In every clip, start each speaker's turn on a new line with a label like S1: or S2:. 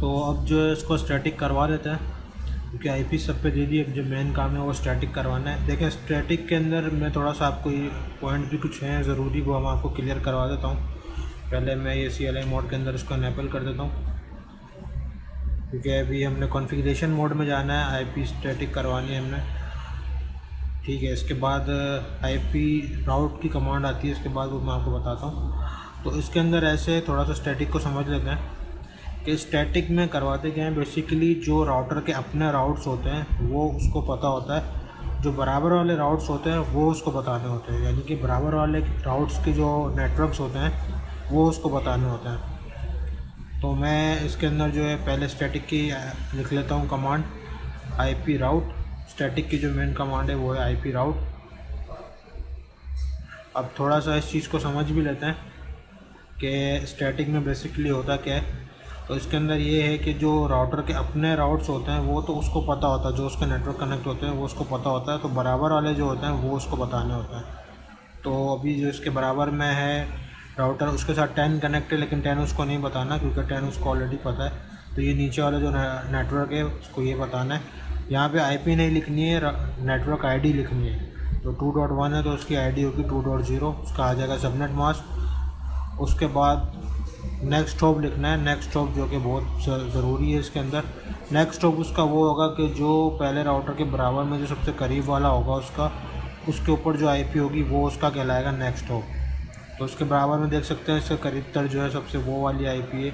S1: तो अब जो है इसको स्टैटिक करवा देते हैं, क्योंकि आईपी सब पे दे दी। अब जो मेन काम है वो स्टैटिक करवाना है। देखें स्टैटिक के अंदर मैं थोड़ा सा आपको ये पॉइंट भी कुछ हैं ज़रूरी, वो हम आपको क्लियर करवा देता हूँ। पहले मैं ये CLI मोड के अंदर इसको इनेबल कर देता हूँ, क्योंकि अभी हमने कॉन्फ़िगरेशन मोड में जाना है, आईपी स्टैटिक करवानी है हमने। ठीक है, इसके बाद आईपी राउट की कमांड आती है, इसके बाद वो मैं आपको बताता हूँ। तो इसके अंदर ऐसे थोड़ा सा स्टैटिक को समझ लेते हैं कि स्टैटिक में करवाते क्या हैं। बेसिकली जो राउटर के अपने राउट्स होते हैं वो उसको पता होता है, जो बराबर वाले राउट्स होते हैं वो उसको बताने होते हैं, यानी कि बराबर वाले राउट्स के जो नेटवर्क्स होते हैं वो उसको बताने होते हैं। तो मैं इसके अंदर जो है पहले स्टैटिक की लिख लेता हूँ कमांड, आईपी राउट। स्टैटिक की जो मेन कमांड है वो है आईपी राउट। अब थोड़ा सा इस चीज़ को समझ भी लेते हैं कि स्टैटिक में बेसिकली होता क्या है। तो इसके अंदर ये है कि जो राउटर के अपने राउट्स होते हैं वो तो उसको पता होता है, जो उसके नेटवर्क कनेक्ट होते हैं वो उसको पता होता है, तो बराबर वाले जो होते हैं वो उसको बताने होते हैं। तो अभी जो इसके बराबर में है राउटर, उसके साथ 10 कनेक्ट है, लेकिन 10 उसको नहीं बताना, क्योंकि 10 उसको ऑलरेडी पता है। तो ये नीचे वाला जो नेटवर्क है उसको ये बताना है। यहाँ पे आईपी नहीं लिखनी है, नेटवर्क आईडी लिखनी है। तो 2.1 है तो उसकी आईडी होगी 2.0, उसका आ जाएगा सबनेट मास्क। उसके बाद नेक्स्ट हॉप लिखना है, नेक्स्ट हॉप जो कि बहुत ज़रूरी है इसके अंदर। नेक्स्ट हॉप उसका वो होगा कि जो पहले राउटर के बराबर में जो सबसे करीब वाला होगा उसका, उसके ऊपर जो आईपी होगी वो उसका कहलाएगा नेक्स्ट हॉप। तो उसके बराबर में देख सकते हैं इससे करीब तर जो है सबसे वो वाली आईपी है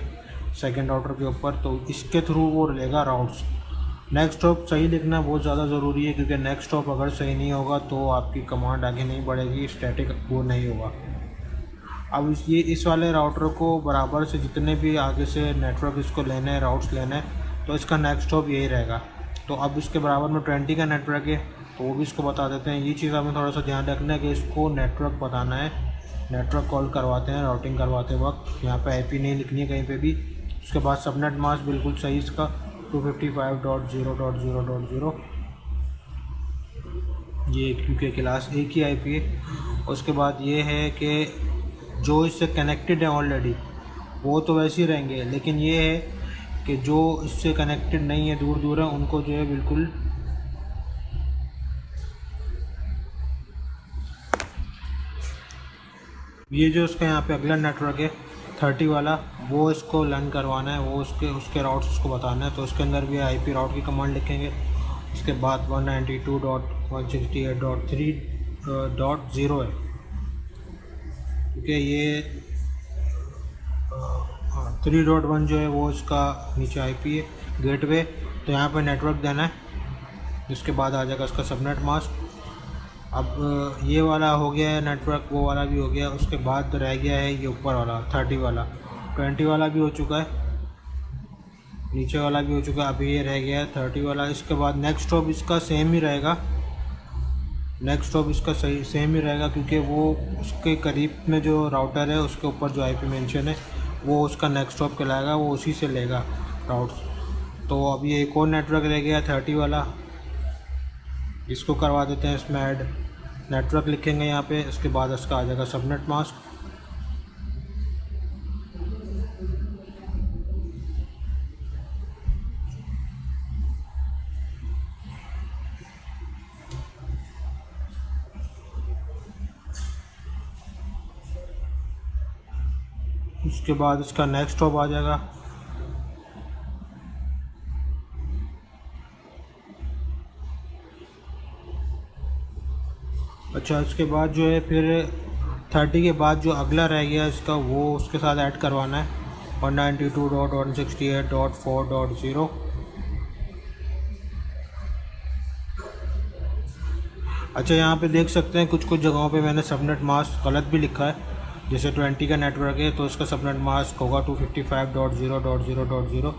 S1: सेकंड राउटर के ऊपर, तो इसके थ्रू वो लेगा राउट्स। नेक्स्ट हॉप सही लिखना बहुत ज़्यादा ज़रूरी है, क्योंकि नेक्स्ट हॉप अगर सही नहीं होगा तो आपकी कमांड आगे नहीं बढ़ेगी, स्टैटिक वो नहीं होगा। अब इस वाले राउटर को बराबर से जितने भी आगे से नेटवर्क इसको लेने हैं, राउट्स लेने हैं, तो इसका नेक्स्ट हॉप यही रहेगा। तो अब इसके बराबर में 20 का नेटवर्क है तो वो भी इसको बता देते हैं। ये चीज़ हमें थोड़ा सा ध्यान रखना है कि इसको नेटवर्क बताना है, नेटवर्क कॉल करवाते हैं राउटिंग करवाते वक्त। यहाँ पे आईपी नहीं लिखनी है कहीं पे भी। उसके बाद सबनेट मास्क बिल्कुल सही इसका 255.0.0.0, ये क्योंकि क्लास ए की आईपी है। उसके बाद ये है कि जो इससे कनेक्टेड है ऑलरेडी वो तो वैसे ही रहेंगे, लेकिन ये है कि जो इससे कनेक्टेड नहीं है, दूर दूर है, उनको जो है बिल्कुल ये जो उसका यहाँ पे अगला नेटवर्क है 30 वाला, वो इसको लर्न करवाना है, वो उसके राउट्स उसको बताना है। तो उसके अंदर भी आईपी राउट की कमांड लिखेंगे। उसके बाद 192.168.3.0 है, क्योंकि ये 3.1 जो है वो इसका नीचे आईपी है गेटवे। तो यहाँ पे नेटवर्क देना है, जिसके बाद आ जाएगा इसका सबनेट मास्क। अब ये वाला हो गया है नेटवर्क, वो वाला भी हो गया। उसके बाद रह गया है ये ऊपर वाला 30 वाला, 20 वाला भी हो चुका है, नीचे वाला भी हो चुका है, अभी ये रह गया है 30 वाला। इसके बाद नेक्स्ट हॉप इसका सेम ही रहेगा, नेक्स्ट हॉप इसका सही सेम ही रहेगा, क्योंकि वो उसके करीब में जो राउटर है उसके ऊपर जो आईपी मेंशन है वो उसका नेक्स्ट हॉप कहलाएगा, वो उसी से लेगा राउट्स। तो अभी एक और नेटवर्क रह गया 30 वाला, इसको करवा देते हैं इसमें ऐड। नेटवर्क लिखेंगे यहाँ पे, इसके बाद इसका आ जाएगा सबनेट मास्क। उसके बाद इसका नेक्स्ट हॉप आ जाएगा। अच्छा, इसके बाद जो है फिर 30 के बाद जो अगला रह गया इसका, वो उसके साथ ऐड करवाना है 192.168.4.0। अच्छा, यहाँ पे देख सकते हैं कुछ कुछ जगहों पे मैंने सबनेट मास्क गलत भी लिखा है। जैसे 20 का नेटवर्क है तो इसका सबनेट मास्क होगा 255.0.0.0,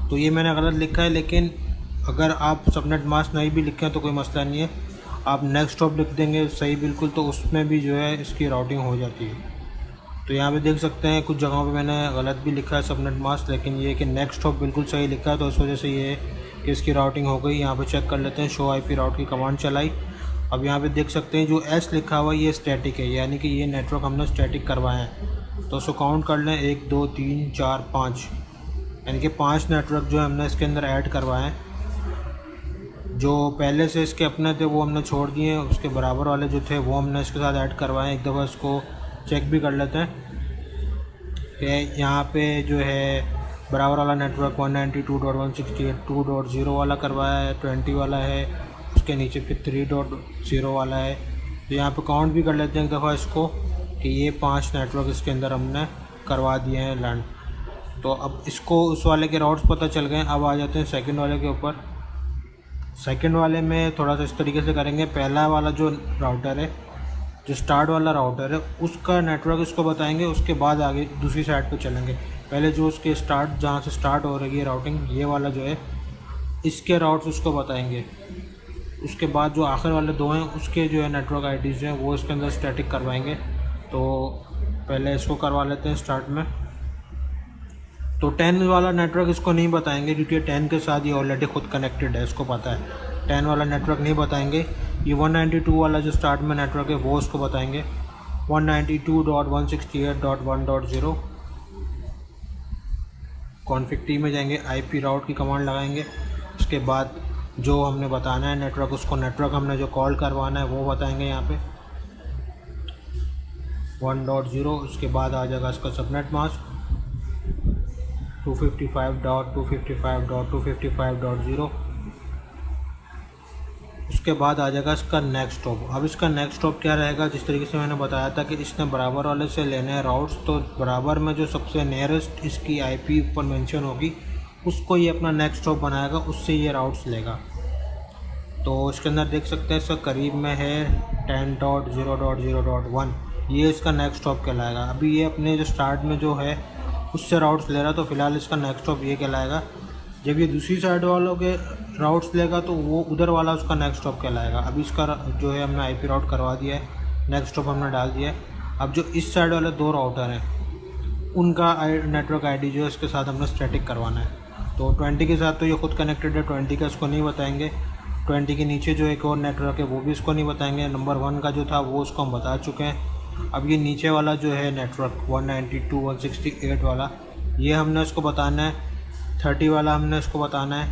S1: तो ये मैंने गलत लिखा है। लेकिन अगर आप सबनेट मास्क नहीं भी लिखें तो कोई मसला नहीं है, आप नेक्स्ट हॉप लिख देंगे सही बिल्कुल, तो उसमें भी जो है इसकी राउटिंग हो जाती है। तो यहाँ पे देख सकते हैं कुछ जगहों पे मैंने गलत भी लिखा है सबनेट मास्क, लेकिन ये कि नेक्स्ट हॉप बिल्कुल सही लिखा है, तो इस वजह से ये कि इसकी राउटिंग हो गई। यहाँ पे चेक कर लेते हैं, शो आईपी राउट की कमांड चलाई। अब यहाँ पे देख सकते हैं जो एस लिखा हुआ है ये स्टैटिक है, यानी कि ये नेटवर्क हमने स्टैटिक करवाए हैं। तो उसको काउंट कर लें, 1 2 3 4 5, यानी कि 5 नेटवर्क जो हमने इसके अंदर ऐड करवाए हैं। जो पहले से इसके अपने थे वो हमने छोड़ दिए हैं, उसके बराबर वाले जो थे वो हमने इसके साथ ऐड करवाए हैं। एक दफ़ा इसको चेक भी कर लेते हैं कि यहाँ पे जो है बराबर वाला नेटवर्क 192.168.2.0 वाला करवाया है, 20 वाला है, उसके नीचे फिर 3.0 वाला है। तो यहाँ पे काउंट भी कर लेते हैं एक दफ़ा इसको कि ये 5 नेटवर्क इसके अंदर हमने करवा दिए हैं लैंड। तो अब इसको उस वाले के राउट्स पता चल गए। अब आ जाते हैं सेकंड वाले के ऊपर। सेकंड वाले में थोड़ा सा इस तरीके से करेंगे। पहला वाला जो राउटर है, जो स्टार्ट वाला राउटर है, उसका नेटवर्क इसको बताएंगे, उसके बाद आगे दूसरी साइड पे चलेंगे। पहले जो उसके स्टार्ट, जहाँ से स्टार्ट हो रही है राउटिंग, ये वाला जो है, इसके राउट्स उसको बताएंगे। उसके बाद जो आखिर वाले दो हैं उसके जो है नेटवर्क आईडीज़ हैं वो इसके अंदर स्टैटिक करवाएंगे। तो पहले इसको करवा लेते हैं स्टार्ट में। तो 10 वाला नेटवर्क इसको नहीं बताएंगे क्योंकि 10 के साथ ये ऑलरेडी खुद कनेक्टेड है, इसको पता है। 10 वाला नेटवर्क नहीं बताएंगे। ये 192 वाला जो स्टार्ट में नेटवर्क है वो उसको बताएंगे। 192.168.1.0 कॉन्फ़िग टी में जाएंगे, आईपी राउट की कमांड लगाएंगे। उसके बाद जो हमने बताना है नेटवर्क, उसको नेटवर्क हमने जो कॉल करवाना है वो बताएंगे यहाँ पे 1.0। उसके बाद आ जाएगा इसका सबनेट मास्क 255.255.255.0। उसके बाद आ जाएगा इसका नेक्स्ट स्टॉप। अब इसका नेक्स्ट स्टॉप क्या रहेगा, जिस तरीके से मैंने बताया था कि इसने बराबर वाले से लेने हैं राउट्स, तो बराबर में जो सबसे नियरेस्ट इसकी आईपी ऊपर मेंशन होगी उसको ये अपना नेक्स्ट स्टॉप बनाएगा, उससे ये राउट्स लेगा। तो इसके अंदर देख सकते हैं इसका करीब में है 10.0.0.1, ये इसका नेक्स्ट स्टॉप कहलाएगा। अभी ये अपने जो स्टार्ट में जो है उससे राउट्स ले रहा, तो फ़िलहाल इसका नेक्स्ट स्टॉप ये कहलाएगा। जब ये दूसरी साइड वालों के राउट्स लेगा तो वो उधर वाला उसका नेक्स्ट स्टॉप कहलाएगा। अभी इसका जो है हमने आईपी राउट करवा दिया है, नेक्स्ट स्टॉप हमने डाल दिया है। अब जो इस साइड वाले दो राउटर हैं उनका नेटवर्क आईडी जो है इसके साथ हमने स्टैटिक करवाना है। तो 20 के साथ तो ये खुद कनेक्टेड है, 20 का इसको नहीं बताएंगे। 20 के नीचे जो एक और नेटवर्क है वो भी इसको नहीं बताएंगे। नंबर 1 का जो था वो उसको हम बता चुके हैं। अब ये नीचे वाला जो है नेटवर्क 192.168 वाला, ये हमने उसको बताना है। 30 वाला हमने इसको बताना है,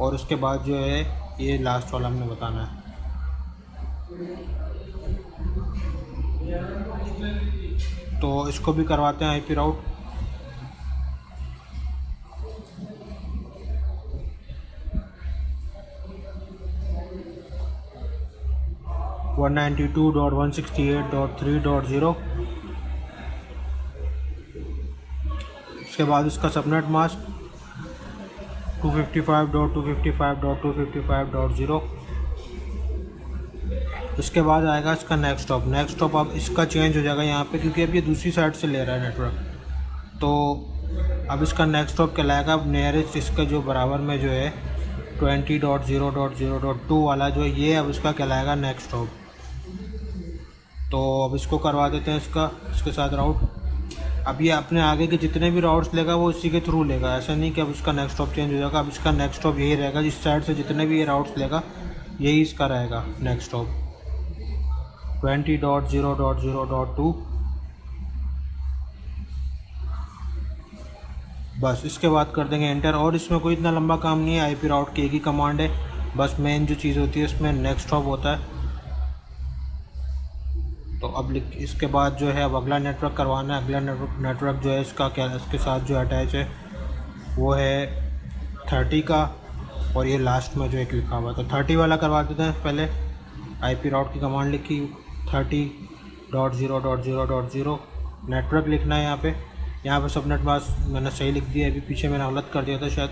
S1: और उसके बाद जो है ये लास्ट वाला हमने बताना है। तो इसको भी करवाते हैं आईपी राउट। वन 192.168.3.0। उसके बाद इसका सबनेट मास्क 255.255.255.0। उसके बाद आएगा इसका नेक्स्ट स्टॉप। नेक्स्ट स्टॉप अब इसका चेंज हो जाएगा यहाँ पे, क्योंकि अब ये दूसरी साइड से ले रहा है नेटवर्क। तो अब इसका नेक्स्ट स्टॉप कहलाएगा अब नियरेस्ट इसका जो बराबर में जो है 20.0.0.2 वाला जो है, ये अब इसका कहलाएगा नेक्स्ट स्टॉप। तो अब इसको करवा देते हैं इसके साथ राउट। अब ये अपने आगे के जितने भी राउट्स लेगा वो इसी के थ्रू लेगा, ऐसा नहीं कि अब इसका नेक्स्ट स्टॉप चेंज हो जाएगा। अब इसका नेक्स्ट स्टॉप यही रहेगा, जिस साइड से जितने भी ये राउट्स लेगा यही इसका रहेगा नेक्स्ट स्टॉप 20.0.0.2। बस इसके बाद कर देंगे एंटर। और इसमें कोई इतना लंबा काम नहीं है, आईपी राउट की एक ही कमांड है। बस मेन जो चीज़ होती है इसमें नेक्स्ट स्टॉप होता है। तो अब इसके बाद जो है अब अगला नेटवर्क करवाना है। अगला नेटवर्क जो है इसका क्या, इसके साथ जो अटैच है वो है 30 का, और ये लास्ट में जो एक लिखा हुआ है। तो 30 वाला करवा देते हैं। पहले आईपी राउट की कमांड लिखी 30.0.0.0 नेटवर्क लिखना है। यहाँ पे सबनेट मास्क मैंने सही लिख दिया, अभी पीछे मैंने गलत कर दिया था, शायद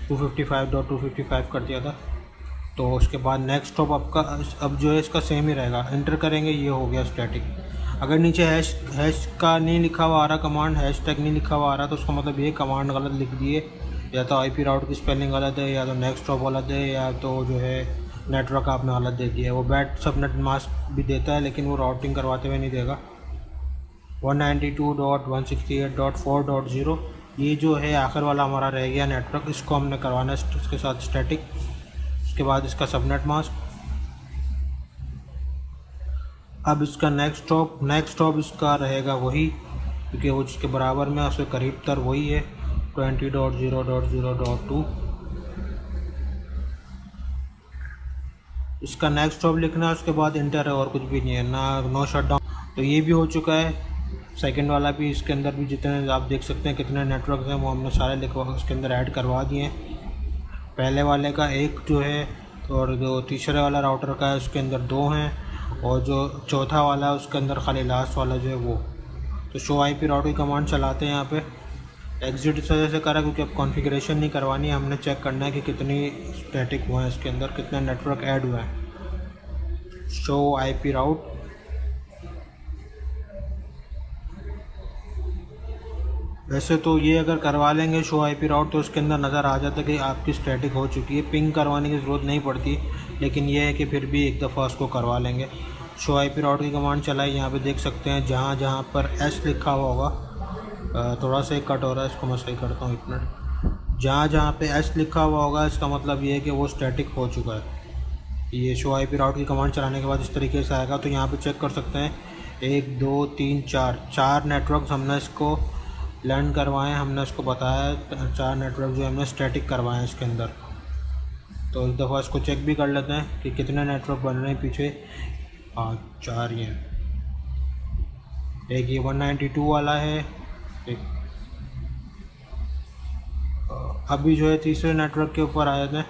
S1: 255.255 कर दिया था। तो उसके बाद नेक्स्ट स्टॉप आपका अब जो है इसका सेम ही रहेगा, एंटर करेंगे, ये हो गया स्टैटिक। अगर नीचे हैश का नहीं लिखा हुआ आ रहा, कमांड हैश टैग नहीं लिखा हुआ आ रहा, तो उसका मतलब ये कमांड गलत लिख दिए, या तो आईपी राउट की स्पेलिंग गलत है, या तो नेक्स्ट स्टॉप गलत है, या तो जो है नेटवर्क आपने गलत दे दिया है। वो बैट सबनेट मास्क भी देता है लेकिन वो राउटिंग करवाते हुए नहीं देगा। 192.168.4.0 ये जो है आखिर वाला हमारा रह गया नेटवर्क, इसको हमने करवाना है इसके साथ स्टैटिक। उसके बाद इसका सबनेट मास्क। अब इसका नेक्स्ट स्टॉप इसका रहेगा वही, क्योंकि वो जिसके बराबर में उसके करीब तर वही है। 20.0.0.2। इसका नेक्स्ट स्टॉप लिखना है, उसके बाद इंटर है, और कुछ भी नहीं है ना, नो शट डाउन। तो ये भी हो चुका है। सेकंड वाला भी, इसके अंदर भी जितने आप देख सकते हैं कितने नेटवर्क हैं वो हमने सारे लिखवा उसके अंदर ऐड करवा दिए हैं। पहले वाले का एक जो है, और जो तीसरे वाला राउटर का है उसके अंदर 2 हैं, और जो चौथा वाला है उसके अंदर खाली लास्ट वाला जो है वो। तो शो आईपी राउट की कमांड चलाते हैं। यहाँ पे एग्जिट इस वजह से करा क्योंकि अब कॉन्फ़िगरेशन नहीं करवानी है, हमने चेक करना है कि कितनी स्टैटिक हुआ है इसके अंदर, कितने नेटवर्क ऐड हुए हैं। शो आईपी राउट, वैसे तो ये अगर करवा लेंगे शो आईपी राउट तो उसके अंदर नज़र आ जाता है कि आपकी स्टैटिक हो चुकी है, पिंग करवाने की ज़रूरत नहीं पड़ती। लेकिन ये है कि फिर भी एक दफ़ा उसको करवा लेंगे। शो आईपी राउट की कमांड चलाई, यहाँ पे देख सकते हैं जहाँ जहाँ पर एस लिखा हुआ होगा, थोड़ा सा कट हो रहा है, इसको मैं सही करता हूँ एक मिनट। जहाँ जहाँ पे एस लिखा हुआ होगा इसका मतलब ये है कि वो स्टैटिक हो चुका है। ये शो आईपी राउट की कमांड चलाने के बाद इस तरीके से आएगा। तो यहाँ पे चेक कर सकते हैं 1 2 3 4 नेटवर्क हमने इसको लर्न करवाएं, हमने इसको बताया 4 नेटवर्क जो हमने स्टैटिक करवाए हैं इसके अंदर। तो एक दफ़ा इसको चेक भी कर लेते हैं कि कितने नेटवर्क बन रहे हैं पीछे। हाँ 4 ये, एक ये 192 वाला है, एक अभी जो है तीसरे नेटवर्क के ऊपर आ जाते हैं।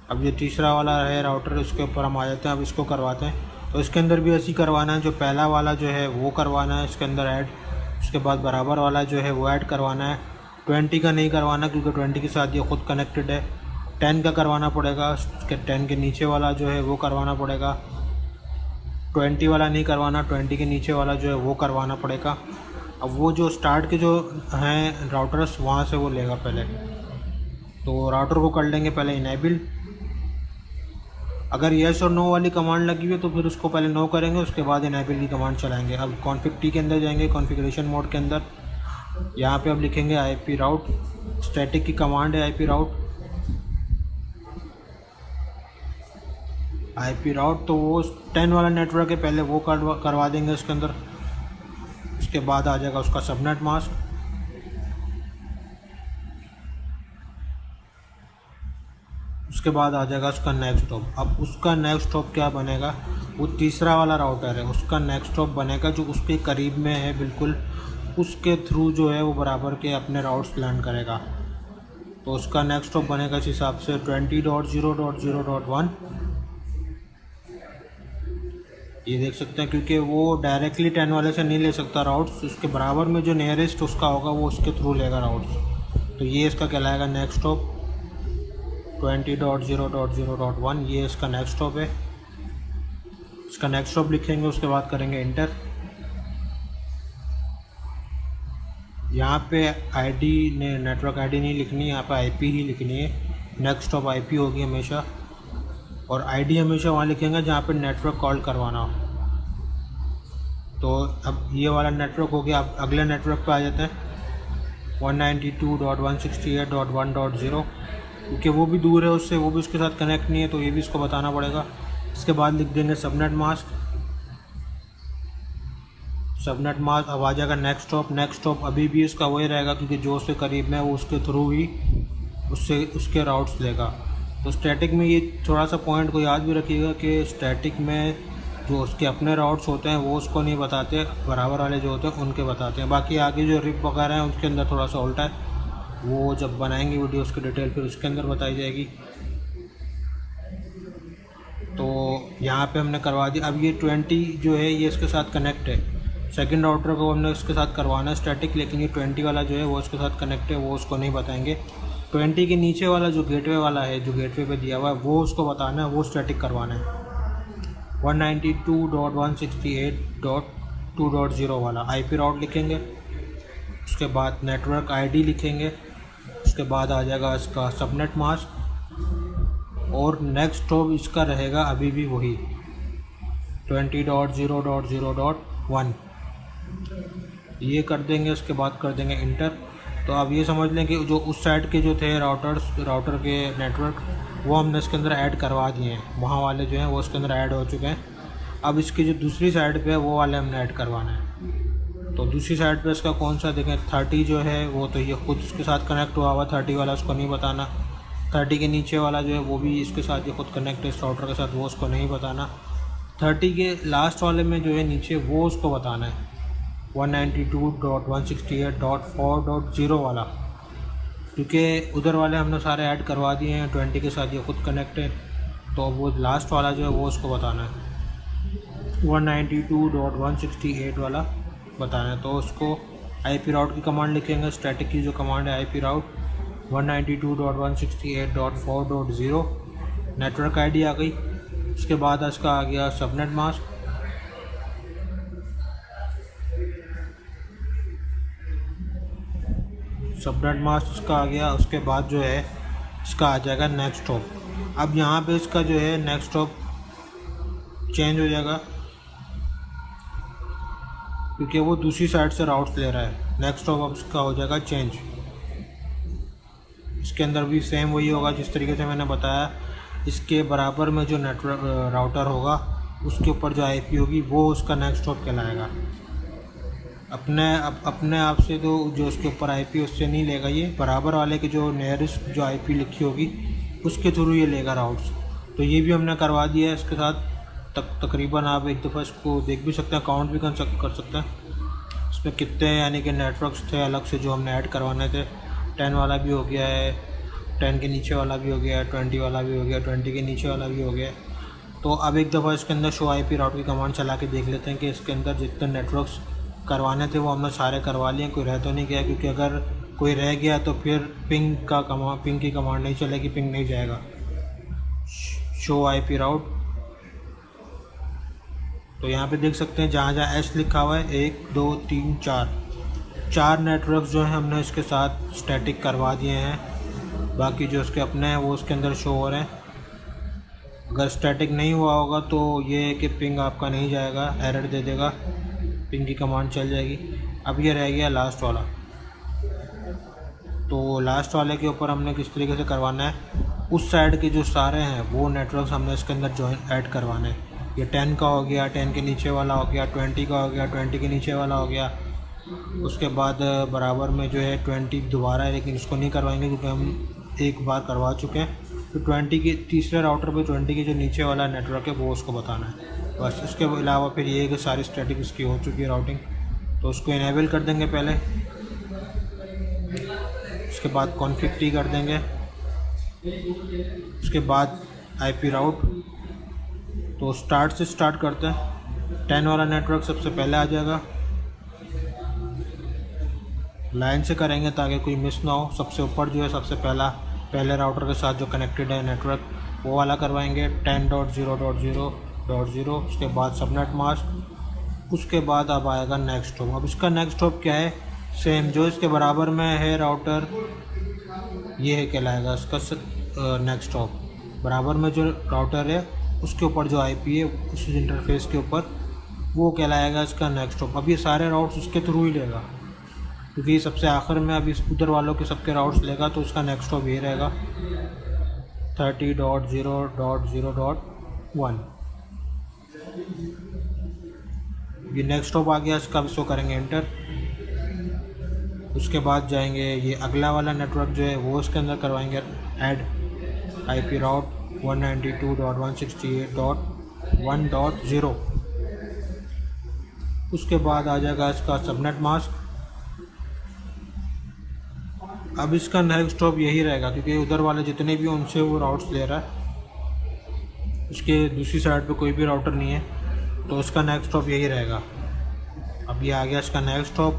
S1: अब ये तीसरा वाला है राउटर, इसके ऊपर हम आ जाते हैं। अब इसको करवाते हैं। तो इसके अंदर भी ऐसे ही करवाना है, जो पहला वाला जो है वो करवाना है इसके अंदर ऐड, उसके बाद बराबर वाला जो है वो ऐड करवाना है। 20 का नहीं करवाना क्योंकि 20 के साथ ये ख़ुद कनेक्टेड है। 10 का करवाना पड़ेगा, उसके 10 के नीचे वाला जो है वो करवाना पड़ेगा। 20 वाला नहीं करवाना, 20 के नीचे वाला जो है वो करवाना पड़ेगा। अब वो जो स्टार्ट के जो हैं राउटर्स वहाँ से वो लेगा पहले। तो राउटर को कर लेंगे पहले इनेबल। अगर येस और नो वाली कमांड लगी हुई है तो फिर उसको पहले नो करेंगे, उसके बाद इनेबल की कमांड चलाएंगे। अब कॉन्फ़िग टी के अंदर जाएंगे, कॉन्फ़िगरेशन मोड के अंदर, यहाँ पे अब लिखेंगे आईपी राउट। स्टैटिक की कमांड है आईपी राउट। आईपी राउट तो वो 10 वाला नेटवर्क है, पहले वो करवा देंगे इसके अंदर। उसके बाद आ जाएगा उसका सबनेट मास्क। उसके बाद आ जाएगा उसका नेक्स्ट स्टॉप। अब उसका नेक्स्ट स्टॉप क्या बनेगा, वो तीसरा वाला राउटर है उसका नेक्स्ट स्टॉप बनेगा जो उसके करीब में है बिल्कुल, उसके थ्रू जो है वो बराबर के अपने राउट्स प्लान करेगा। तो उसका नेक्स्ट स्टॉप बनेगा इस हिसाब से 20.0.0.1। ये देख सकते हैं क्योंकि वो डायरेक्टली 10 वाले से नहीं ले सकता राउट्स, उसके बराबर में जो नियरेस्ट उसका होगा वो उसके थ्रू लेगा राउट्स। तो ये इसका कहलाएगा नेक्स्ट स्टॉप 20.0.0.1। ये इसका नेक्स्ट स्टॉप है। इसका नेक्स्ट स्टॉप लिखेंगे, उसके बाद करेंगे इंटर। यहाँ पे आईडी ने नेटवर्क आईडी नहीं लिखनी है, यहाँ पे आईपी ही लिखनी है। नेक्स्ट स्टॉप आईपी होगी हमेशा, और आईडी हमेशा वहाँ लिखेंगे जहाँ पे नेटवर्क कॉल करवाना हो। तो अब ये वाला नेटवर्क हो गया। अब अगले नेटवर्क पे आ जाते हैं 192.168.1.0, क्योंकि वो भी दूर है उससे, वो भी उसके साथ कनेक्ट नहीं है, तो ये भी इसको बताना पड़ेगा। इसके बाद लिख देंगे सबनेट मास्क। सबनेट मास्क अब आ जाएगा नेक्स्ट स्टॉप। नेक्स्ट स्टॉप अभी भी इसका वही रहेगा क्योंकि जो उसके करीब में है वो उसके थ्रू ही उससे उसके राउट्स लेगा। तो स्टैटिक में ये थोड़ा सा पॉइंट को याद भी रखिएगा कि स्टैटिक में जो उसके अपने राउट्स होते हैं वो उसको नहीं बताते, बराबर वाले जो होते हैं उनके बताते हैं। बाकी आगे जो रिप वगैरह हैं उसके अंदर थोड़ा सा उल्टा है, वो जब बनाएंगे वीडियो उसकी डिटेल फिर उसके अंदर बताई जाएगी। तो यहाँ पे हमने करवा दी। अब ये 20 जो है ये इसके साथ कनेक्ट है। सेकंड राउटर को हमने उसके साथ करवाना है स्टैटिक, लेकिन ये 20 वाला जो है वो उसके साथ कनेक्ट है, वो उसको नहीं बताएंगे। 20 के नीचे वाला जो गेटवे वाला है, जो गेटवे पे दिया हुआ है, वो उसको बताना है, वो स्टैटिक करवाना है। 192.168.2.0 वाला आईपी राउट लिखेंगे, उसके बाद नेटवर्क आईडी लिखेंगे, उसके बाद आ जाएगा इसका सबनेट मास्क, और नेक्स्ट स्टॉप इसका रहेगा अभी भी वही 20.0.0.1। ये कर देंगे, उसके बाद कर देंगे इंटर। तो अब ये समझ लें कि जो उस साइड के जो थे राउटर के नेटवर्क वो हमने इसके अंदर ऐड करवा दिए हैं, वहाँ वाले जो हैं वो इसके अंदर ऐड हो चुके हैं। अब इसकी जो दूसरी साइड पे है वो वाले हमने ऐड करवाना है। तो दूसरी साइड पे इसका कौन सा देखें 30 जो है वो तो ये खुद इसके साथ कनेक्ट हुआ हुआ, 30 वाला उसको नहीं बताना। 30 के नीचे वाला जो है वो भी इसके साथ ये खुद कनेक्ट है इस राउटर के साथ, वो उसको नहीं बताना। 30 के लास्ट वाले में जो है नीचे वो उसको बताना है 192.168.4.0 वाला, क्योंकि उधर वाले हमने सारे ऐड करवा दिए हैं 20 के साथ, ये खुद कनेक्ट है। तो वो लास्ट वाला जो है वो उसको बताना है 192.168 वाला बताना है। तो उसको IP राउट की कमांड लिखेंगे, स्टैटिक की जो कमांड है IP राउट 192.168.4.0, नेटवर्क ID आ गई। उसके बाद इसका आ गया सबनेट मास्क, सबनेट मास्क इसका आ गया। उसके बाद जो है इसका आ जाएगा नेक्स्ट हॉप। अब यहाँ पे इसका जो है नेक्स्ट हॉप चेंज हो जाएगा क्योंकि वो दूसरी साइड से राउट्स ले रहा है। नेक्स्ट हॉप अब इसका हो जाएगा चेंज। इसके अंदर भी सेम वही होगा जिस तरीके से मैंने बताया। इसके बराबर में जो नेटवर्क राउटर होगा उसके ऊपर जो IP होगी वो उसका नेक्स्ट हॉप कहलाएगा। अपने आप से तो जो उसके ऊपर IP उससे नहीं लेगा, ये बराबर वाले के जो नियरेस्ट जो IP लिखी होगी उसके थ्रू ये लेगा राउट्स। तो ये भी हमने करवा दिया है इसके साथ। तकरीबन आप एक दफ़ा इसको देख भी सकते हैं, काउंट भी कर सकते हैं इसमें कितने यानी कि नेटवर्क्स थे अलग से जो हमने ऐड करवाने थे। 10 वाला भी हो गया है, 10 के नीचे वाला भी हो गया है, 20 वाला भी हो गया, 20 के नीचे वाला भी हो गया। तो अब एक दफ़ा इसके अंदर शो IP राउट की कमांड चला के देख लेते हैं कि इसके अंदर जितने नेटवर्क्स करवाने थे वो हमने सारे करवा लिए, कोई रह तो नहीं गया। क्योंकि अगर कोई रह गया तो फिर पिंग की कमांड नहीं चलेगी, पिंग नहीं जाएगा। शो IP राउट, तो यहाँ पे देख सकते हैं जहाँ जहाँ S लिखा हुआ है 1 2 3 4 नेटवर्क जो हैं हमने इसके साथ स्टैटिक करवा दिए हैं। बाकी जो उसके अपने हैं वो उसके अंदर शो हो रहे हैं। अगर स्टैटिक नहीं हुआ होगा तो ये है कि पिंग आपका नहीं जाएगा, एरर दे देगा, पिंग की कमांड चल जाएगी। अब ये रह गया लास्ट वाला। तो लास्ट वाले के ऊपर हमने किस तरीके से करवाना है, उस साइड के जो सारे हैं वो नेटवर्क्स हमने इसके अंदर जॉइन ऐड करवाने हैं। ये 10 का हो गया, 10 के नीचे वाला हो गया, 20 का हो गया, 20 के नीचे वाला हो गया। उसके बाद बराबर में जो है 20 दोबारा है, लेकिन इसको नहीं करवाएंगे क्योंकि हम एक बार करवा चुके हैं। तो 20 के तीसरे राउटर पे 20 के जो नीचे वाला नेटवर्क है वो उसको बताना है बस। इसके अलावा फिर ये कि सारी स्टैटिक इसकी हो चुकी है राउटिंग, तो उसको इनेबल कर देंगे पहले। उसके बाद कॉन्फ़िग टी कर देंगे। उसके बाद IP राउट, तो स्टार्ट से स्टार्ट करते हैं। 10 वाला नेटवर्क सबसे पहले आ जाएगा, लाइन से करेंगे ताकि कोई मिस ना हो। सबसे ऊपर जो है सबसे पहले राउटर के साथ जो कनेक्टेड है नेटवर्क वो वाला करवाएंगे 10.0.0.0। उसके बाद सबनेट मास्क। उसके बाद अब आएगा नेक्स्ट हॉप। अब इसका नेक्स्ट हॉप क्या है, सेम जो इसके बराबर में है राउटर ये है कहलाएगा इसका नेक्स्ट हॉप। बराबर में जो राउटर है उसके ऊपर जो IP है उस इंटरफेस के ऊपर वो कहलाएगा इसका नेक्स्ट हॉप। अब ये सारे राउट्स उसके थ्रू ही लेगा क्योंकि सबसे आखिर में अब इस उधर वालों के सबके राउट्स लेगा, तो उसका नेक्स्ट हॉप ये रहेगा 30.0.0.1। ये नेक्स्ट हॉप आ गया, इसका इसको करेंगे एंटर। उसके बाद जाएंगे ये अगला वाला नेटवर्क जो है वो इसके अंदर करवाएंगे ऐड IP राउट 192.168.1.0। उसके बाद आ जाएगा इसका सबनेट मास्क। अब इसका नेक्स्ट हॉप यही रहेगा क्योंकि उधर वाले जितने भी उनसे वो राउट्स ले रहा है, उसके दूसरी साइड पे कोई भी राउटर नहीं है, तो उसका नेक्स्ट हॉप यही रहेगा। अब ये आ गया इसका नेक्स्ट हॉप।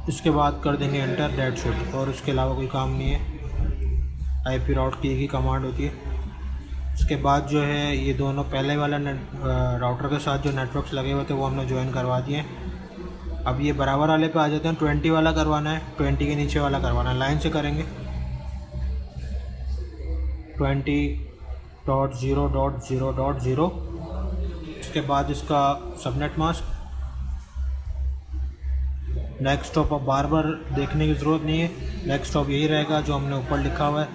S1: इसके बाद कर देंगे एंटर, डेट शीट, और उसके अलावा कोई काम नहीं है। IP राउट की एक ही कमांड होती है। उसके बाद जो है ये दोनों पहले वाला राउटर के साथ जो नेटवर्क्स लगे हुए थे वो हमने ज्वाइन करवा दिए। अब ये बराबर वाले पे आ जाते हैं। 20 वाला करवाना है, 20 के नीचे वाला करवाना है। लाइन से करेंगे 20.0.0.0। इसके बाद इसका सबनेट मास्क। नेक्स्ट हॉप अब बार बार देखने की ज़रूरत नहीं है, नेक्स्ट हॉप यही रहेगा जो हमने ऊपर लिखा हुआ है।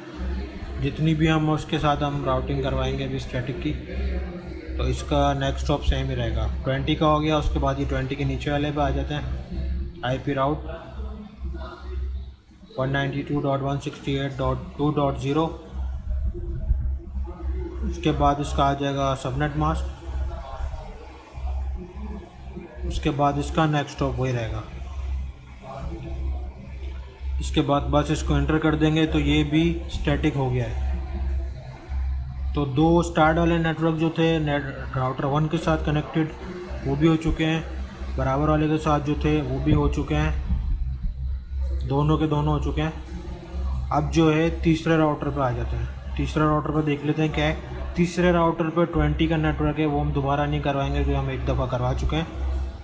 S1: जितनी भी हम उसके साथ हम राउटिंग करवाएंगे अभी स्टैटिक की, तो इसका नेक्स्ट हॉप सेम ही रहेगा। 20 का हो गया, उसके बाद ये 20 के नीचे वाले पे आ जाते हैं। IP राउट 192.168.2.0। उसके बाद इसका आ जाएगा सबनेट मास्क। उसके बाद इसका नेक्स्ट हॉप वही रहेगा। इसके बाद बस इसको एंटर कर देंगे तो ये भी स्टैटिक हो गया है। तो दो स्टार्ट वाले नेटवर्क जो थे राउटर 1 के साथ कनेक्टेड वो भी हो चुके हैं, बराबर वाले के साथ जो थे वो भी हो चुके हैं, दोनों के दोनों हो चुके हैं। अब जो है तीसरे राउटर पे आ जाते हैं। तीसरे राउटर पे देख लेते हैं क्या है। तीसरे राउटर पे 20 का नेटवर्क है, वो हम दोबारा नहीं करवाएंगे क्योंकि हम एक दफ़ा करवा चुके हैं।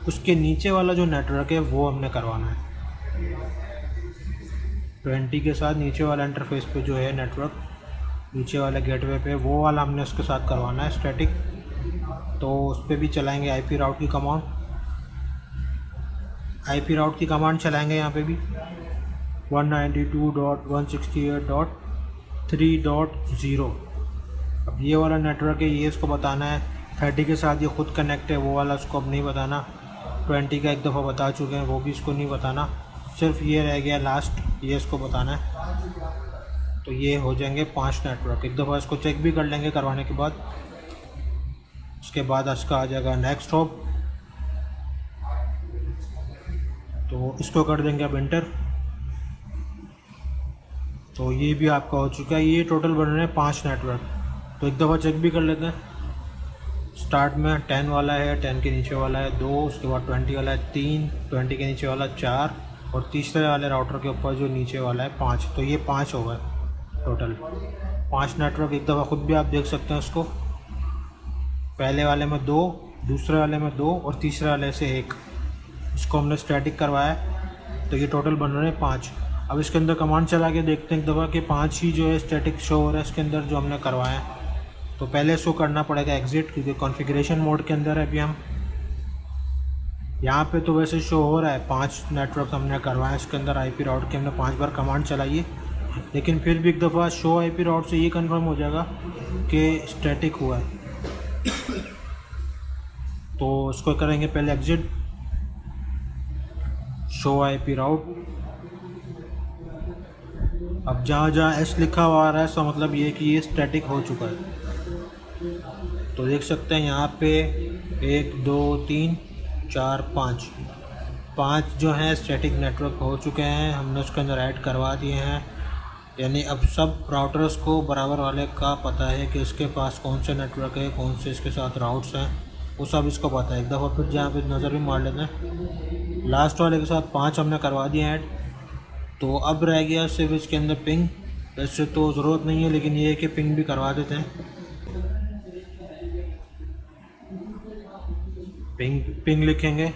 S1: उसके नीचे वाला जो नेटवर्क है वो हमने करवाना है। 20 के साथ नीचे वाला इंटरफेस पे जो है नेटवर्क, नीचे वाले गेटवे पे, वो वाला हमने उसके साथ करवाना है स्टैटिक। तो उस पर भी चलाएंगे IP राउट की कमांड। IP राउट की कमांड चलाएंगे यहाँ पे भी 192.168.3.0। अब ये वाला नेटवर्क है, ये इसको बताना है। 30 के साथ ये खुद कनेक्ट है, वो वाला उसको अब नहीं बताना। 20 का एक दफ़ा बता चुके हैं, वो भी इसको नहीं बताना। सिर्फ ये रह गया लास्ट, ये इसको बताना है। तो ये हो जाएंगे 5 नेटवर्क। एक दफ़ा इसको चेक भी कर लेंगे करवाने के बाद। उसके बाद इसका आ जाएगा नेक्स्ट हॉप, तो इसको कर देंगे अब एंटर। तो ये भी आपका हो चुका है। ये टोटल बन रहे हैं 5 नेटवर्क। तो एक दफ़ा चेक भी कर लेते हैं। स्टार्ट में 10 वाला है, 10 के नीचे वाला है 2, उसके बाद 20 वाला है 3, 20 के नीचे वाला 4, और तीसरे वाले राउटर के ऊपर जो नीचे वाला है 5। तो ये 5 हो गए टोटल 5 नेटवर्क। एक दफ़ा खुद भी आप देख सकते हैं उसको। पहले वाले में 2, दूसरे वाले में 2 और तीसरे वाले से 1। इसको हमने स्टैटिक करवाया, तो ये टोटल बन रहे हैं 5। अब इसके अंदर कमांड चला के देखते हैं एक दफ़ा कि 5 ही जो है स्टैटिक शो हो रहा है इसके अंदर जो हमने करवाया है। तो पहले इसको करना पड़ेगा एग्ज़िट, क्योंकि कॉन्फ़िगरेशन मोड के अंदर है अभी हम। यहाँ पे तो वैसे शो हो रहा है 5 नेटवर्क हमने करवाए इसके अंदर। IP राउट के हमने 5 बार कमांड चलाई है, लेकिन फिर भी एक दफ़ा शो IP राउट से ये कंफर्म हो जाएगा कि स्टैटिक हुआ है। तो इसको करेंगे पहले एग्ज़िट, शो IP राउट। अब जहाँ जहाँ S लिखा हुआ आ रहा है, इसका मतलब ये कि ये स्टैटिक हो चुका है। तो देख सकते हैं यहाँ पे 1 2 3 4 5 जो हैं स्टैटिक नेटवर्क हो चुके हैं, हमने उसके अंदर ऐड करवा दिए हैं। यानी अब सब राउटर्स को बराबर वाले का पता है कि इसके पास कौन से नेटवर्क है, कौन से इसके साथ राउट्स हैं, वो सब इसको पता है। एक दफ़ा फिर जहाँ पे नज़र भी मार लेते हैं। लास्ट वाले के साथ 5 हमने करवा दिए ऐड। तो अब रह गया सिर्फ इसके अंदर पिंग। वैसे तो ज़रूरत नहीं है, लेकिन ये है कि पिंग भी करवा देते हैं। पिंग लिखेंगे।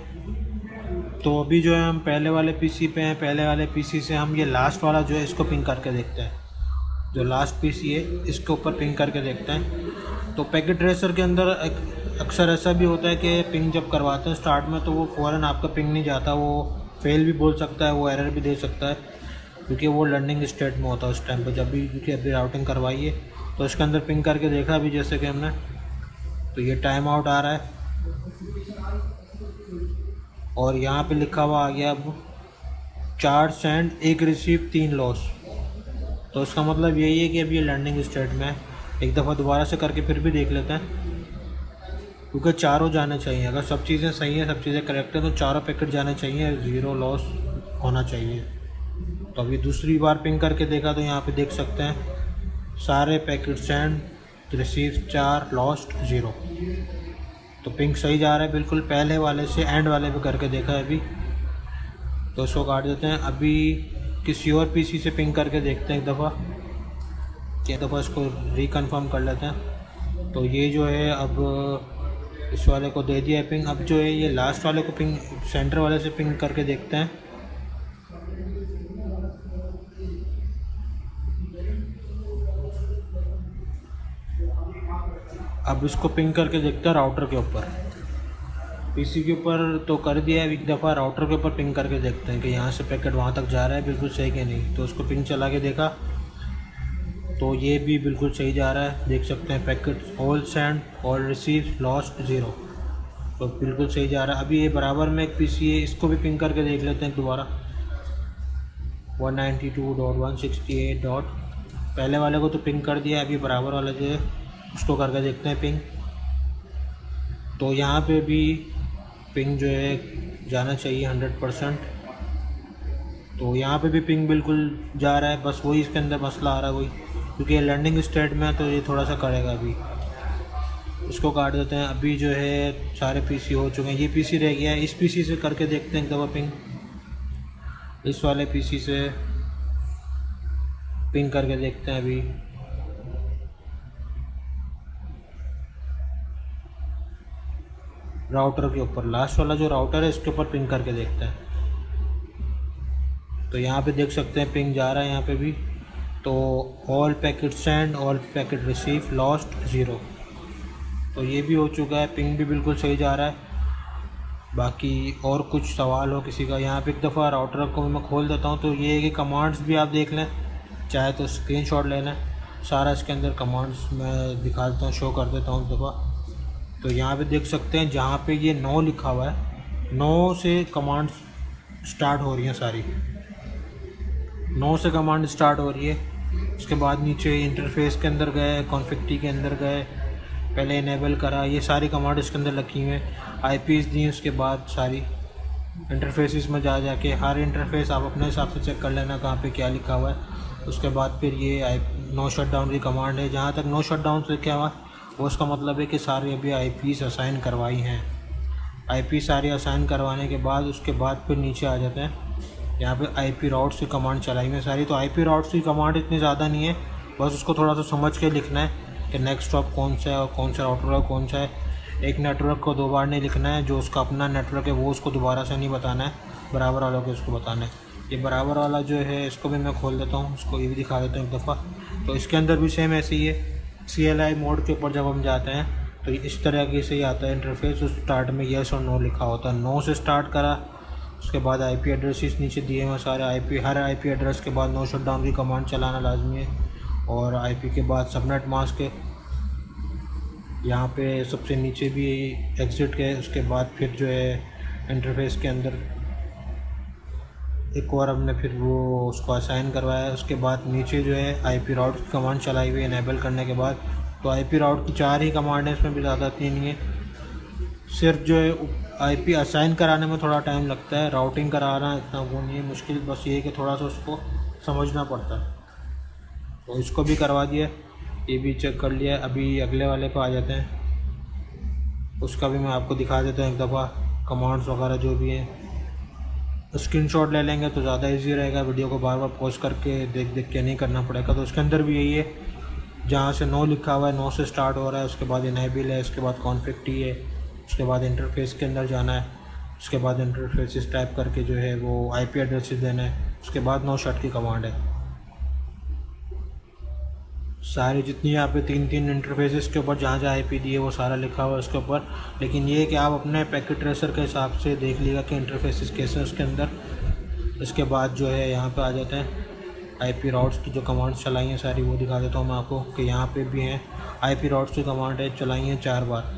S1: तो अभी जो है हम पहले वाले पीसी पे हैं। पहले वाले पीसी से हम ये लास्ट वाला जो है इसको पिंग करके देखते हैं। जो लास्ट पीसी है इसके ऊपर पिंग करके देखते हैं। तो पैकेट ट्रेसर के अंदर अक्सर ऐसा भी होता है कि पिंग जब करवाते हैं स्टार्ट में, तो वो फ़ौरन आपका पिंग नहीं जाता, वो फेल भी बोल सकता है, वो एरर भी दे सकता है, क्योंकि वो लर्निंग स्टेट में होता है उस टाइम पर। जब भी क्योंकि अभी राउटिंग करवाई है तो इसके अंदर पिंग करके देखा अभी जैसे कि हमने, तो ये टाइम आउट आ रहा है। और यहाँ पे लिखा हुआ आ गया अब 4 सेंड 1 रिसीव 3 लॉस। तो इसका मतलब यही है कि अब ये लर्निंग स्टेट में है। एक दफ़ा दोबारा से करके फिर भी देख लेते हैं, क्योंकि चारों जाने चाहिए। अगर सब चीज़ें सही हैं, सब चीज़ें करेक्ट हैं, तो चारों पैकेट जाने चाहिए, 0 लॉस होना चाहिए। तो अभी दूसरी बार पिंग करके देखा तो यहाँ पे देख सकते हैं सारे पैकेट सेंड, रिसीव 4, लॉस्ट 0। तो पिंग सही जा रहा है बिल्कुल। पहले वाले से एंड वाले पे करके देखा है अभी, तो इसको काट देते हैं। अभी किसी और पीसी से पिंग करके देखते हैं एक दफ़ा इसको रिकन्फर्म कर लेते हैं। तो ये जो है अब इस वाले को दे दिया है पिंग। अब जो है ये लास्ट वाले को पिंग, सेंटर वाले से पिंग करके देखते हैं। अब इसको पिंग करके देखते हैं राउटर के ऊपर। पीसी के ऊपर तो कर दिया है, एक दफ़ा राउटर के ऊपर पिंग करके देखते हैं कि यहाँ से पैकेट वहाँ तक जा रहा है बिल्कुल सही कि नहीं। तो उसको पिंग चला के देखा तो ये भी बिल्कुल सही जा रहा है। देख सकते हैं packet all send, all receive, lost 0। तो बिल्कुल सही जा रहा है। अभी ये बराबर में एक पीसी है, इसको भी पिंग करके देख लेते हैं दोबारा। 192.168 डॉट, पहले वाले को तो पिंग कर दिया, अभी बराबर वाला जो है उसको करके देखते हैं पिंग। तो यहाँ पे भी पिंग जो है जाना चाहिए 100%। तो यहाँ पे भी पिंग बिल्कुल जा रहा है, बस वही इसके अंदर मसला आ रहा है वही, क्योंकि ये लर्निंग स्टेट में है तो ये थोड़ा सा करेगा। अभी इसको काट देते हैं। अभी जो है सारे पीसी हो चुके हैं, ये पीसी रह गया है, इस पीसी से करके देखते हैं एक दफ़ा पिंग। इस वाले पीसी से पिंग करके देखते हैं अभी। राउटर के ऊपर, लास्ट वाला जो राउटर है इसके ऊपर पिंग करके देखते हैं। तो यहाँ पे देख सकते हैं पिंग जा रहा है यहाँ पे भी। तो all packet send, all packet receive, lost 0। तो ये भी हो चुका है, पिंग भी बिल्कुल सही जा रहा है। बाकी और कुछ सवाल हो किसी का, यहाँ पे एक दफ़ा राउटर को मैं खोल देता हूँ। तो ये है कि कमांड्स भी आप देख लें, चाहे तो स्क्रीनशॉट ले लें, सारा इसके अंदर कमांड्स मैं दिखा देता हूँ, शो कर देता हूँ एक दफ़ा। तो यहाँ पे देख सकते हैं जहाँ पे ये 9 लिखा हुआ है, 9 से कमांड्स स्टार्ट हो रही हैं सारी, 9 से कमांड स्टार्ट हो रही है। उसके बाद नीचे इंटरफेस के अंदर गए, कॉन्फ़िग के अंदर गए, पहले इनेबल करा, ये सारी कमांड इसके अंदर लिखी हुई हैं। आईपीस दी, उसके बाद सारी इंटरफेसिस में जा जाके हर इंटरफेस आप अपने हिसाब से चेक कर लेना कहाँ पे क्या लिखा हुआ है। उसके बाद फिर ये नो शट डाउन की कमांड है, जहाँ तक नो शट डाउन से लिखा हुआ वो उसका मतलब है कि सारी अभी आईपीस असाइन करवाई हैं। आईपी सारी असाइन करवाने के बाद उसके बाद फिर नीचे आ जाते हैं, यहाँ पे आईपी राउट्स की कमांड चलाई हुई सारी। तो आईपी राउट्स की कमांड इतनी ज़्यादा नहीं है, बस उसको थोड़ा सा समझ के लिखना है कि नेक्स्ट स्टॉप कौन सा है और कौन सा राउटर कौन सा है। एक नेटवर्क को 2 बार नहीं लिखना है, जो उसका अपना नेटवर्क है वो उसको दोबारा से नहीं बताना है, बराबर वालों को उसको बताना है। ये बराबर वाला जो है इसको भी मैं खोल देता हूँ, उसको ये भी दिखा देता हूँ एक दफ़ा। तो इसके अंदर भी सेम ऐसे ही है, CLI मोड के ऊपर जब हम जाते हैं तो इस तरह से ही आता है इंटरफेस। उस स्टार्ट में येस और नो लिखा होता है, 9 से स्टार्ट करा, उसके बाद आईपी एड्रेसेस नीचे दिए हुए सारे, हर आईपी एड्रेस के बाद नो शट डाउन की कमांड चलाना लाजमी है। और आईपी के बाद सबनेट मास्क है, यहाँ पे सबसे नीचे भी एग्ज़िट के, उसके बाद फिर जो है इंटरफेस के अंदर एक और हमने फिर वो उसको असाइन करवाया। उसके बाद नीचे जो है आईपी राउट की कमांड चलाई हुई इनेबल करने के बाद। तो आईपी राउट की 4 ही कमांड है, इसमें भी ज़्यादा 3 नहीं है। सिर्फ जो है आईपी असाइन कराने में थोड़ा टाइम लगता है, राउटिंग कराना इतना वो नहीं है मुश्किल, बस ये है कि थोड़ा सा उसको समझना पड़ता है। तो इसको भी करवा दिया, ये भी चेक कर लिया। अभी अगले वाले पे आ जाते हैं, उसका भी मैं आपको दिखा देता हूँ एक दफ़ा, कमांड्स वगैरह जो भी हैं। स्क्रीनशॉट ले लेंगे तो ज़्यादा इजी रहेगा, वीडियो को बार बार पॉज करके देख देख के नहीं करना पड़ेगा। तो उसके अंदर भी यही है, जहाँ से 9 लिखा हुआ है 9 से स्टार्ट हो रहा है, उसके बाद इनेबल है, उसके बाद कॉन्फ़िग है, उसके बाद इंटरफेस के अंदर जाना है, उसके बाद इंटरफेस टाइप करके जो है वो आईपी एड्रेसेस देना है, उसके बाद नो शट की कमांड है। सारी जितनी यहाँ पे 3 इंटरफेसेस के ऊपर जहाँ जहाँ आईपी दी है वो सारा लिखा हुआ है उसके ऊपर। लेकिन ये कि आप अपने पैकेट ट्रेसर के हिसाब से देख लीजिएगा कि इंटरफेसेस कैसे हैं उसके अंदर। इसके बाद जो है यहाँ पे आ जाते हैं, आईपी राउट्स की जो कमांड्स चलाई हैं सारी वो दिखा देता हूँ मैं आपको कि यहाँ पे भी हैं। आईपी राउट्स की कमांड है, चलाई हैं 4 बार।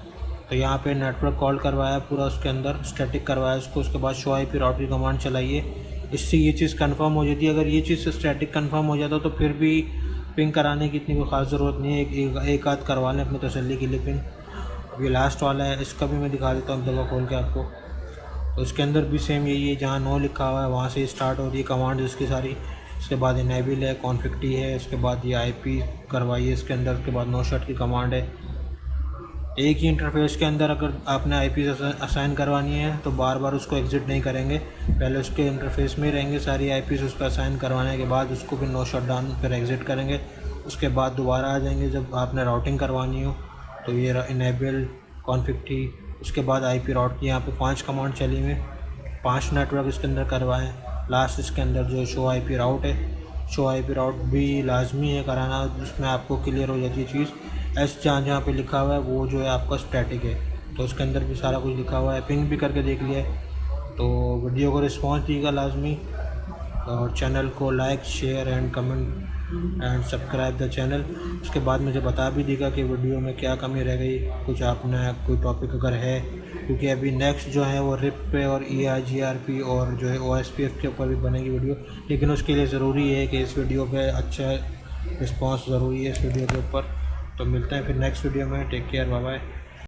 S1: तो यहाँ पे नेटवर्क कॉल करवाया पूरा, उसके अंदर स्टैटिक करवाया उसको, उसके बाद शो आईपी राउट की कमांड चलाइए। इससे ये चीज़ कंफर्म हो जाती है। अगर ये चीज़ स्टैटिक कंफर्म हो जाता तो फिर भी पिंग कराने की इतनी कोई ख़ास ज़रूरत नहीं है, एक आध करवा लें अपनी तसल्ली के लिए पिंग। अब ये लास्ट वाला है, इसका भी मैं दिखा देता हूँ दवा खोल के आपको। तो इसके अंदर भी सेम यही है, जहाँ 9 लिखा हुआ है वहाँ से स्टार्ट हो रही है कमांड इसकी सारी। इसके बाद इनेबल है, कॉन्फ़िग है, उसके बाद ये आईपी करवाइए इसके अंदर, उसके बाद नो शट की कमांड है। एक ही इंटरफेस के अंदर अगर आपने आईपी असाइन करवानी है तो बार बार उसको एग्ज़िट नहीं करेंगे, पहले उसके इंटरफेस में रहेंगे सारी आईपीस, उसको असाइन करवाने के बाद उसको भी नो शट डाउन फिर एग्ज़िट करेंगे। उसके बाद दोबारा आ जाएंगे जब आपने राउटिंग करवानी हो। तो ये इनेबल, कॉन्फ़िग, उसके बाद आईपी राउट की यहाँ पे 5 कमांड चली हुई, 5 नेटवर्क इसके अंदर करवाएँ। लास्ट इसके अंदर जो शो आईपी राउट है, शो आईपी राउट भी लाजमी है कराना, जिसमें आपको क्लियर हो जाती है चीज़। जहाँ जहाँ पे लिखा हुआ है वो जो है आपका स्टैटिक है, तो उसके अंदर भी सारा कुछ लिखा हुआ है। पिंग भी करके देख लिया। तो वीडियो को रिस्पॉन्स दीजिएगा लाजमी, और चैनल को like share and comment and subscribe the channel. उसके बाद मुझे बता भी देगा कि वीडियो में क्या कमी रह गई, कुछ आपने कोई टॉपिक अगर है, क्योंकि अभी नेक्स्ट जो है वो रिप पे और EIGRP और जो है OSPF के ऊपर भी बनेगी वीडियो, लेकिन उसके लिए ज़रूरी है कि इस वीडियो पे अच्छा रिस्पांस ज़रूरी है इस वीडियो के ऊपर। तो मिलते हैं फिर नेक्स्ट वीडियो में। Take care, bye bye.